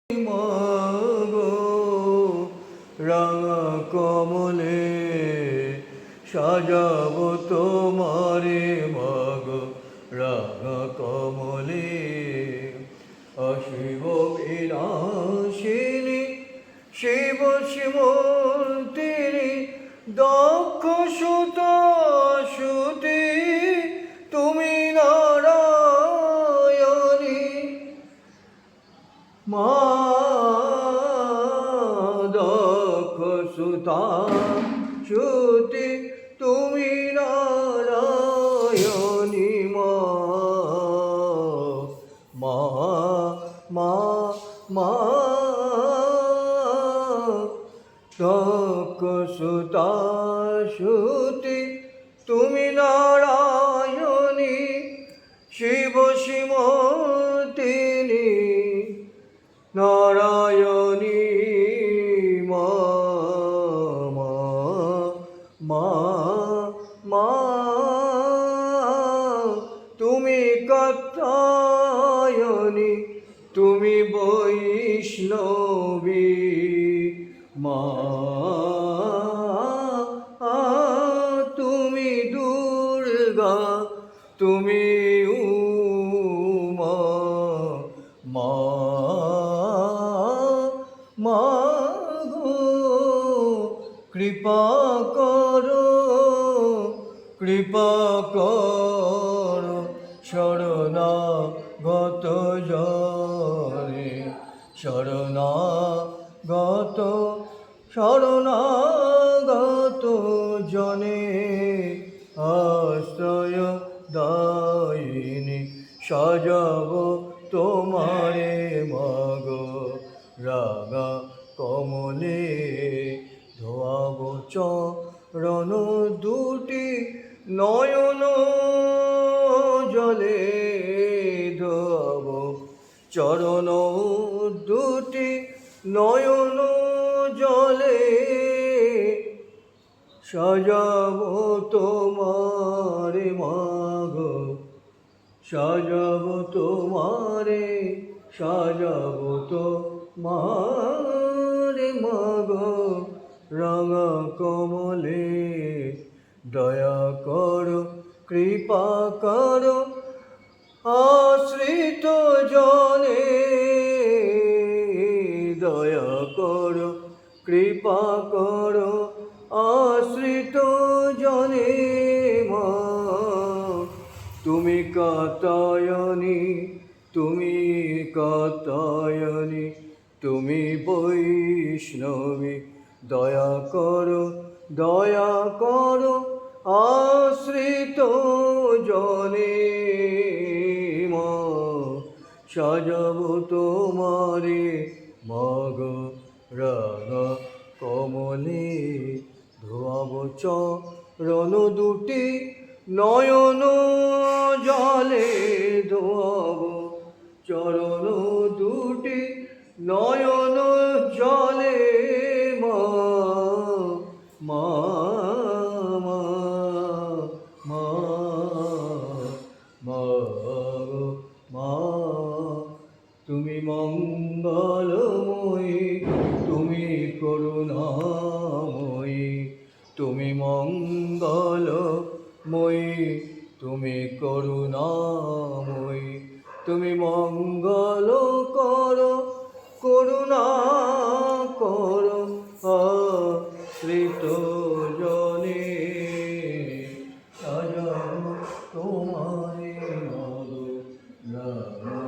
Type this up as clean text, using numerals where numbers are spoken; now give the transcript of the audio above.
মাগো রাঙা কমলে সাজাবো তোমারে মাগো রাঙা কমলে। অশিব বিনাশিনী শিব শিমন্তিনী দক্ষ সুত সুতি তুমি নারায়ণী। মা দক্ষ সুতা সুতি তুমি নারায়ণী। মা মা মা দক্ষ সুতা সুতি তুমি নারায়ণী। শিব শিমন্তিনী নারায়ণী। মা মা মা মা তুমি কাত্যায়নী তুমি বৈষ্ণবী। মা তুমি দুর্গা তুমি উমা। মা মা গো কৃপা করো কৃপা করো শরণাগত জনে শরণাগত শরণাগত জনে আশ্রয় দায়িনী। সাজাবো তোমারে মাগো রাঙা কমলে ধোয়াবো চরণ দুটি নয়ন জলে। ধোয়াবো চরণ দুটি নয়ন জলে সাজাবো তোমারে মাগো সাজাবো তোমারে সাজাবো তোমারে মাগো রাঙা কমলে। দয়া করো কৃপা করো আশ্রিত জনে দয়া করো কৃপা করো আশ্রিত জনে। মা তুমি কাত্যায়নী তুমি কাত্যায়নী তুমি বৈষ্ণবী। দয়া করো আশ্রিত জনে। মা সাজাবো তোমারে মাগো রাঙা কমলে ধোয়াবো চরণ দুটি নয়ন জলে। ধোয়াবো চরণ দুটি নয়ন জলে। মা মা মা মা মা মা তুমি মঙ্গলময়ী তুমি করুণাময়ী তুমি মঙ্গলময়ী তুমি করুণাময়ী। তুমি মঙ্গল করো করুণা করো আশ্রিত জনে। সাজাবো তোমারে মাগো রাঙা